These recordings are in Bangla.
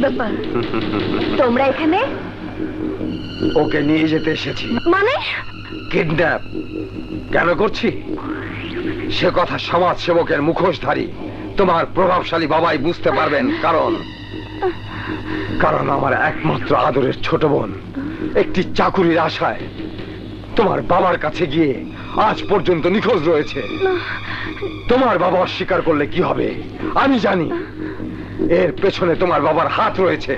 ব্যাপার তোমরা এখানে? ওকে নিয়ে যেতে এসেছি। মানে? কিডন্যাপ কেন করছি সে কথা সমাজ সেবকের মুখোশধারী তোমার প্রভাবশালী বাবাই বুঝতে পারবেন। কারণ আমার একমাত্র আদরের ছোট বোন একটি চাকুরির আশায় তোমার বাবার কাছে গিয়ে আজ পর্যন্ত নিখোঁজ রয়েছে। তোমার বাবা অস্বীকার করলে কি হবে আমি জানি। এর পেছনে তোমার বাবার হাত রয়েছে।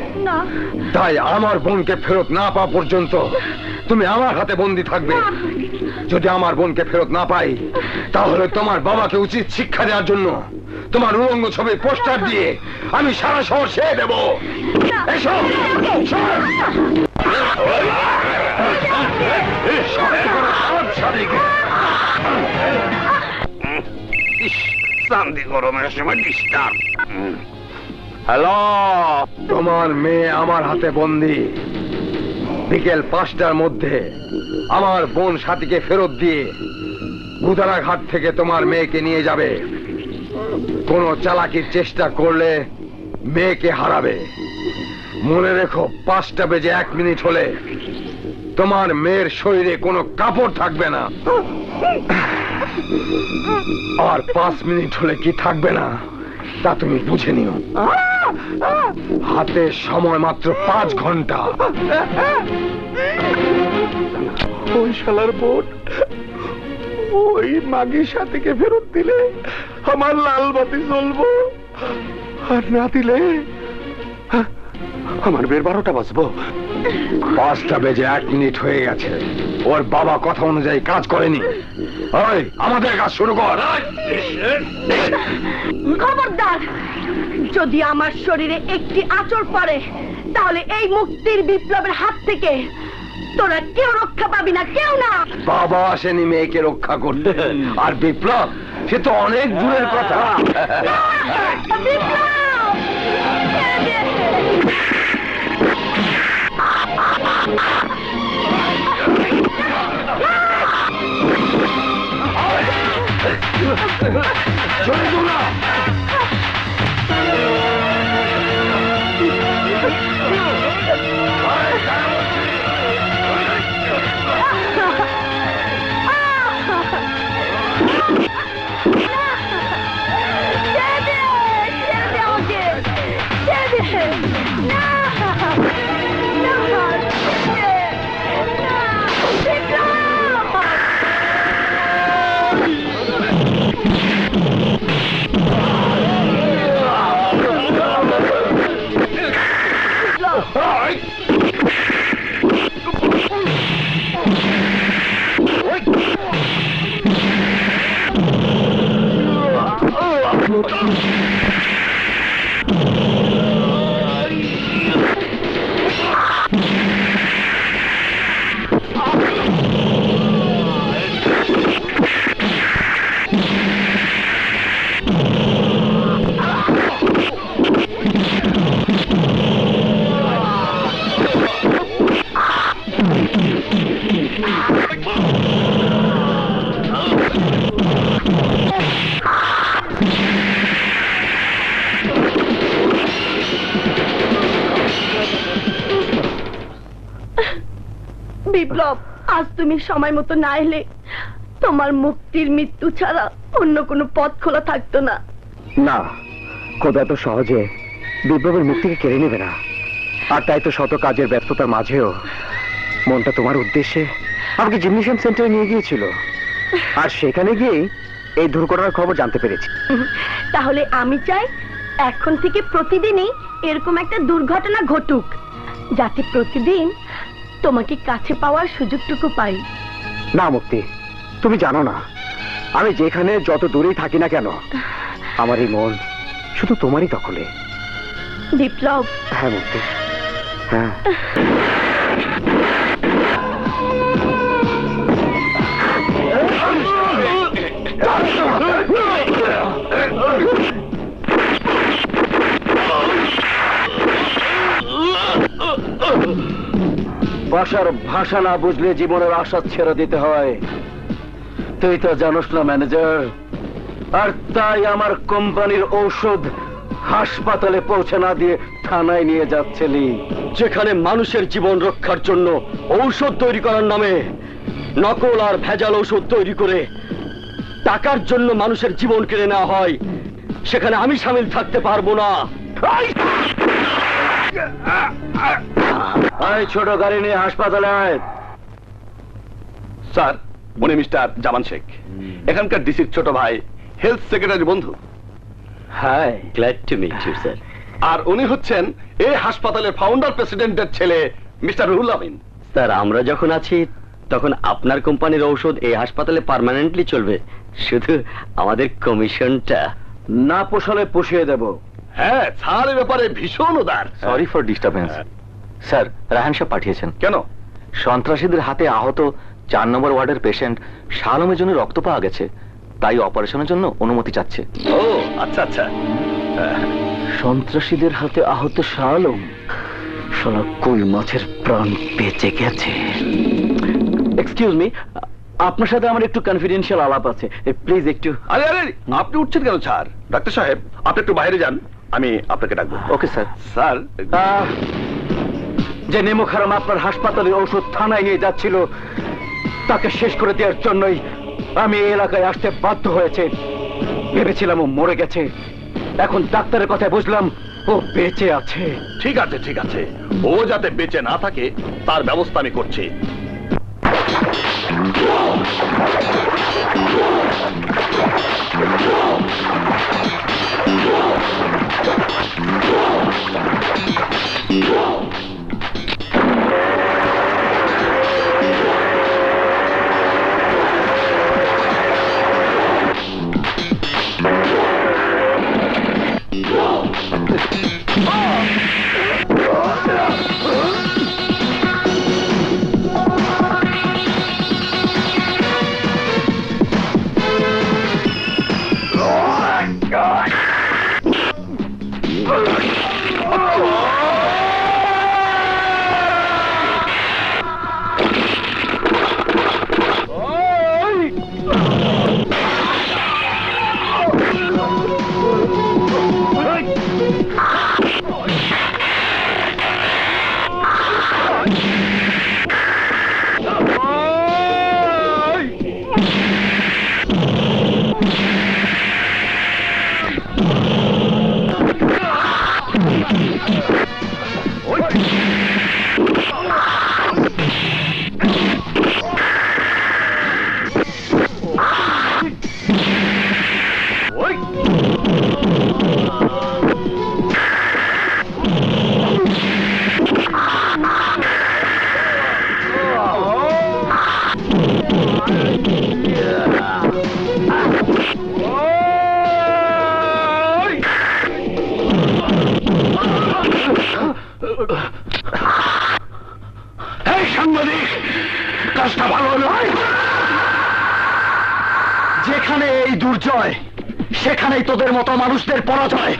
তাই আমার বোনকে ফেরত না পাওয়া পর্যন্ত তুমি আমার হাতে বন্দী থাকবে। যদি আমার বোনকে ফেরত না পাই তাহলে তোমার বাবাকে উচিত শিক্ষা দেওয়ার জন্য তোমার উলঙ্গ ছবি পোস্টার দিয়ে আমি সারা শহর ছেয়ে দেব। এসো শান্তি গরমের সময় ডিস্টার্ব। হ্যালো, তোমার মেয়ে আমার হাতে বন্দী। বিকেল 5টার মধ্যে আমার বোন সাথীকে ফেরত দিয়ে গুদারাঘাট থেকে তোমার মেয়েকে নিয়ে যাবে। কোনো চালাকির চেষ্টা করলে মেয়েকে হারাবে। মনে রেখো 5টা বেজে 1 মিনিট হলে তোমার মেয়ের শরীরে কোনো কাপড় থাকবে না। আর 5 মিনিট হলে কি থাকবে না তা তুমি বুঝে নিও। হাতে সময় মাত্র 5 ঘন্টা। ওই শালার বোন ওই মাগির সাথীকে ফেরত দিলে আমার লাল বাতি জ্বলবো, আর না দিলে আমার বের 12টা বাজবো। 5টা বেজে 1 মিনিট হয়ে গেছে। ওর বাবা কথা অনুযায়ী কাজ করেনি। ওই আমাদের কাজ শুরু কর। খবরদার, যদি আমার শরীরে একটি আঁচড় পড়ে তাহলে এই মুক্তির বিপ্লবের হাত থেকে তোরা কেউ রক্ষা পাবি না, কেউ না। বাবা আসেনি মেয়েকে রক্ষা করতে, আর বিপ্লব সে তো অনেক দূরের কথা। চলে যাও না। বিপ্লব, আজ তুমি সময় মতো না এলে তোমার মুক্তির মৃত্যু ছাড়া অন্য কোনো পথ খোলা থাকতো না। না, খোদা তো সহজে বিপ্লবের মুক্তিকে কেড়ে নেবে না। আর তাই তো শত কাজের ব্যস্ততার মাঝেও মনটা তোমার উদ্দেশ্যে আমাকে জিমনেশিয়াম সেন্টারে নিয়ে গিয়েছিল। আর সেখানে গিয়ে এই দুর্ঘটনার খবর জানতে পেরেছি। তাহলে আমি চাই এখন থেকে প্রতিদিনই এরকম একটা দুর্ঘটনা ঘটুক, যাতে প্রতিদিন তোমাকে কাছে পাওয়ার সুযোগটুকু পাই। না মুক্তি, তুমি জানো না আমি যেখানে যত দূরেই থাকি না কেন আমার এই মন শুধু তোমারই দখলে। বিপ্লব। হ্যাঁ মুক্তি, হ্যাঁ। ভাষার ভাষা না বুঝলে জীবনের আশা ছেড়ে দিতে হয়। তুই তো জানোস না ম্যানেজার, আর তাই আমার কোম্পানির ঔষধ হাসপাতালে পৌঁছে না দিয়ে থানায় নিয়ে যাচ্ছিলি, যেখানে মানুষের জীবন রক্ষার জন্য ঔষধ তৈরি করার নামে নকল আর ভেজাল ঔষধ তৈরি করে টাকার জন্য মানুষের জীবন কেড়ে নেওয়া হয়, সেখানে আমি সামিল থাকতে পারবো না। এই ছোট গাড়ি নিয়ে হাসপাতালে আয়। স্যার, উনি মিস্টার জামান শেখ, এখানকার ডিসির ছোট ভাই, হেলথ সেক্রেটারি বন্ধু। Hi, glad to meet you sir. আর উনি হচ্ছেন এই হাসপাতালের ফাউন্ডার প্রেসিডেন্টের ছেলে মিস্টার রুহুল আমিন। স্যার, আমরা যখন আছি তখন আপনার কোম্পানির ঔষধ এই হাসপাতালে পার্মানেন্টলি চলবে, শুধু আমাদের কমিশনটা না পোষালে পুষিয়ে দেব। হ্যাঁ, স্যার এ ব্যাপারে ভীষণ উদার। Sorry for disturbance. Sir, Rahan সাহেব পাঠিয়েছেন। কেন? সন্ত্রাসীদের হাতে আহত 4 নম্বর ওয়ার্ডের পেশেন্ট শাহ আলমের জন্য রক্ত পাওয়া গেছে, তাই অপারেশনের জন্য অনুমতি চাচ্ছে। ও আচ্ছা আচ্ছা। সন্ত্রাসীদের হাতে আহত শাহ আলম, শালা কই মাছের প্রাণ বেঁচে গেছে। এক্সকিউজ মি, আপনার সাথে আমার একটু কনফিডেন্সিয়াল আলাপ আছে, প্লিজ একটু। আরে আরে, আপনি উঠছেন কেন স্যার? ডাক্তার সাহেব, আপনি একটু বাইরে যান, আমি আপনাকে ডাকবো। Okay sir. স্যার, যে নেমো খারাম আপনার হাসপাতালে ঔষধ থানায় নিয়ে যাচ্ছিল, তাকে শেষ করে দেওয়ার জন্যই আমি এই এলাকায় আসতে বাধ্য হয়েছে। ভেবেছিলাম ও মরে গেছে, এখন ডাক্তারের কথায় বুঝলাম ও বেঁচে আছে। ঠিক আছে ঠিক আছে, ও যাতে বেঁচে না থাকে তার ব্যবস্থা আমি করছি। এই সাংবাদিক, কাজটা ভালো নয়। যেখানে এই দুর্জয়, সেখানেই তোদের মতো মানুষদের পরাজয়।